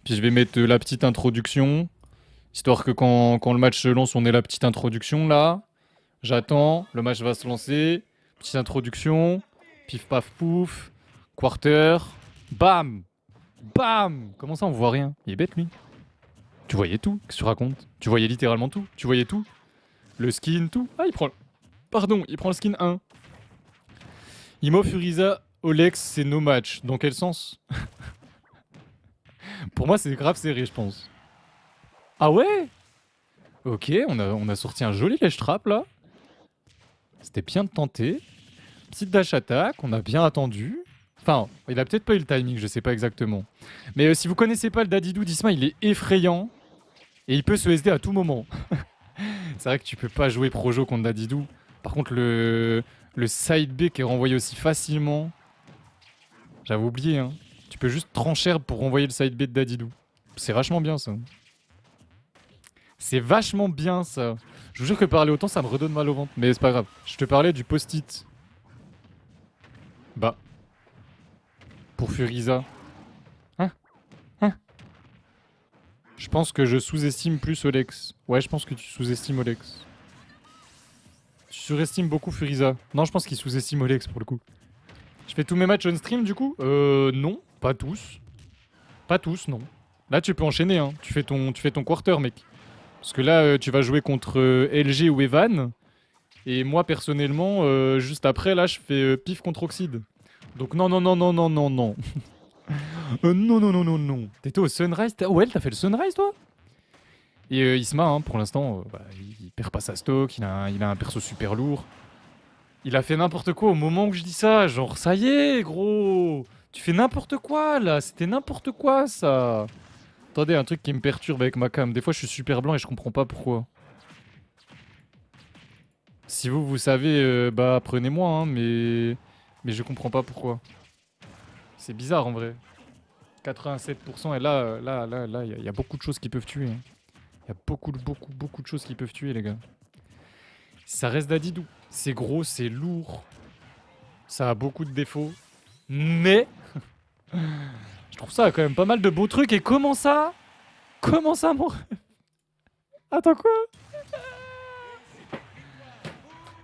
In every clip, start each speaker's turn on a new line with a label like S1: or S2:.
S1: Puis je vais mettre la petite introduction, histoire que quand le match se lance, on ait la petite introduction là. J'attends, le match va se lancer. Petite introduction, pif paf pouf, quarter, bam, bam. Comment ça on voit rien? Il est bête lui. Tu voyais tout, qu'est-ce que tu racontes? Tu voyais littéralement tout, tu voyais tout. Le skin, tout. Ah, il prend... Pardon, il prend le skin 1. Imo, Furiza, Olex, c'est no match. Dans quel sens? Pour moi, c'est grave serré, je pense. Ah ouais? Ok, on a sorti un joli lèche trap là. C'était bien de tenter. Petite dash attack, on a bien attendu. Enfin, il a peut-être pas eu le timing, je sais pas exactement. Mais si vous connaissez pas le Dadidou d'Isma, il est effrayant. Et il peut se SD à tout moment. C'est vrai que tu peux pas jouer Projo contre Dadidou. Par contre, le side B qui est renvoyé aussi facilement. J'avais oublié, hein. Tu peux juste trancher pour renvoyer le side B de Dadidou. C'est vachement bien ça. C'est vachement bien ça. Je vous jure que parler autant, ça me redonne mal au ventre. Mais c'est pas grave. Je te parlais du post-it. Bah. Pour Furiza. Hein? Hein? Je pense que je sous-estime plus Olex. Ouais, je pense que tu sous-estimes Olex. Tu surestimes beaucoup Furiza. Non, je pense qu'il sous-estime Olex pour le coup. Je fais tous mes matchs on stream du coup? Non, pas tous. Pas tous, non. Là, tu peux enchaîner, hein. Tu fais ton quarter, mec. Parce que là, tu vas jouer contre LG ou Evan. Et moi, personnellement, juste après, là, je fais pif contre Oxide. Donc non, non, non, non, non, non, non. Non, non, non, non, non. T'étais au Sunrise? Ouais, t'as fait le Sunrise, toi? Et Isma, hein, pour l'instant, bah, il perd pas sa stock, il a un perso super lourd. Il a fait n'importe quoi au moment où je dis ça. Genre, ça y est, gros. Tu fais n'importe quoi, là. C'était n'importe quoi, ça. Attendez, un truc qui me perturbe avec ma cam. Des fois, je suis super blanc et je comprends pas pourquoi. Si vous savez, bah, prenez-moi, hein, mais je comprends pas pourquoi. C'est bizarre, en vrai. 87%, et là, il y a beaucoup de choses qui peuvent tuer. Il y a beaucoup de choses qui peuvent tuer, les gars. Ça reste Dadidou. C'est gros, c'est lourd. Ça a beaucoup de défauts. Mais je trouve ça quand même pas mal de beaux trucs. Et comment ça? Comment ça, mon... Attends, quoi?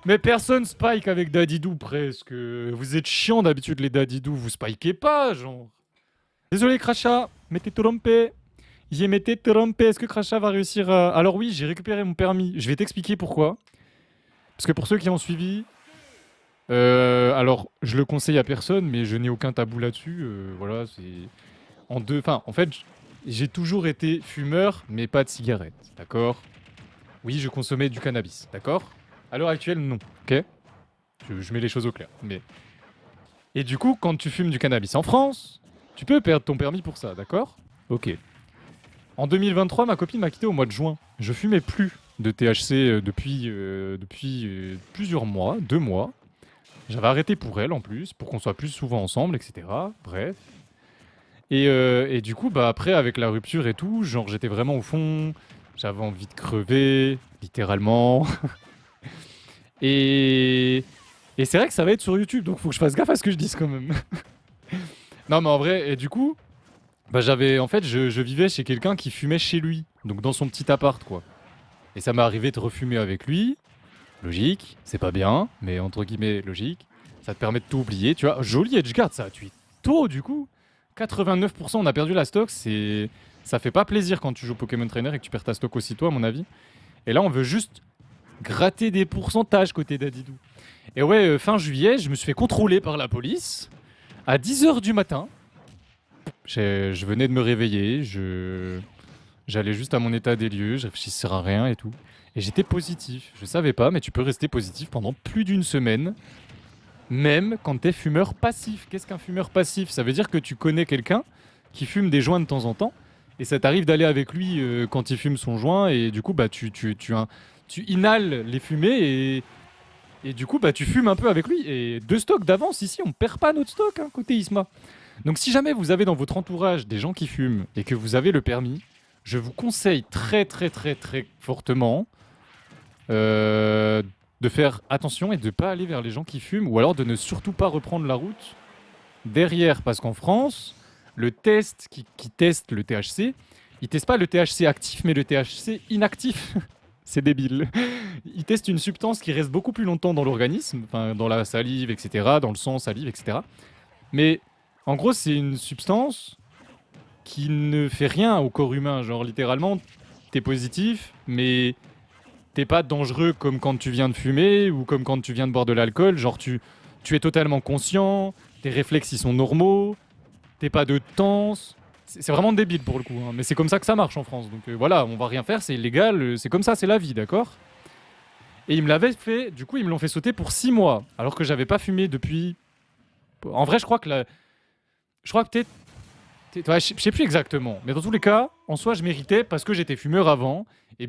S1: Mais personne spike avec Dadidou, presque. Vous êtes chiant d'habitude, les Dadidou. Vous spikez pas, genre. Désolé, Crachat. Mettez trompé. J'ai mettez trompé. Est-ce que Crachat va réussir à... Alors oui, j'ai récupéré mon permis. Je vais t'expliquer pourquoi. Parce que pour ceux qui ont suivi... alors, je le conseille à personne, mais je n'ai aucun tabou là-dessus. Voilà, c'est... En fait, j'ai toujours été fumeur, mais pas de cigarette, d'accord? Oui, je consommais du cannabis, d'accord? À l'heure actuelle, non, ok? Je mets les choses au clair, mais... Et du coup, quand tu fumes du cannabis en France, tu peux perdre ton permis pour ça, d'accord? Ok. En 2023, ma copine m'a quitté au mois de juin. Je fumais plus de THC depuis plusieurs mois, 2 mois. J'avais arrêté pour elle en plus, pour qu'on soit plus souvent ensemble, etc. Bref. Et du coup, bah après, avec la rupture et tout, genre j'étais vraiment au fond, j'avais envie de crever, littéralement. Et, et c'est vrai que ça va être sur YouTube, donc faut que je fasse gaffe à ce que je dise quand même. Non, mais en vrai, et du coup, bah en fait, je vivais chez quelqu'un qui fumait chez lui, donc dans son petit appart, quoi. Et ça m'est arrivé de refumer avec lui. Logique, c'est pas bien, mais entre guillemets, logique. Ça te permet de tout oublier, tu vois. Joli edgeguard, ça a tué tôt, du coup. 89%, on a perdu la stock, ça fait pas plaisir quand tu joues Pokémon Trainer et que tu perds ta stock aussitôt, à mon avis. Et là, on veut juste gratter des pourcentages côté Dadidou. Et ouais, fin juillet, je me suis fait contrôler par la police à 10h du matin. Je venais de me réveiller, j'allais juste à mon état des lieux, je réfléchissais à rien et tout. Et j'étais positif. Je savais pas, mais tu peux rester positif pendant plus d'une semaine, même quand t'es fumeur passif. Qu'est-ce qu'un fumeur passif? Ça veut dire que tu connais quelqu'un qui fume des joints de temps en temps, et ça t'arrive d'aller avec lui quand il fume son joint, et du coup, bah, tu inhales les fumées, et du coup, bah, tu fumes un peu avec lui. Et deux stocks d'avance ici, on perd pas notre stock, hein, côté Isma. Donc si jamais vous avez dans votre entourage des gens qui fument et que vous avez le permis, je vous conseille très très très très fortement de faire attention et de ne pas aller vers les gens qui fument, ou alors de ne surtout pas reprendre la route derrière, parce qu'en France, le test qui teste le THC, il teste pas le THC actif, mais le THC inactif. C'est débile. Il teste une substance qui reste beaucoup plus longtemps dans l'organisme, enfin dans la salive, etc., dans le sang, salive, etc. Mais en gros, c'est une substance qui ne fait rien au corps humain. Genre, littéralement, t'es positif, mais t'es pas dangereux comme quand tu viens de fumer ou comme quand tu viens de boire de l'alcool. Genre, tu es totalement conscient, tes réflexes, ils sont normaux, t'es pas de tense. C'est vraiment débile pour le coup, hein. Mais c'est comme ça que ça marche en France. Donc voilà, on va rien faire, c'est illégal, c'est comme ça, c'est la vie, d'accord? Et ils me l'avaient fait, du coup, ils me l'ont fait sauter pour 6 mois, alors que j'avais pas fumé depuis. En vrai, je crois que je crois que ouais, je sais plus exactement. Mais dans tous les cas, en soi, je méritais parce que j'étais fumeur avant. Et bien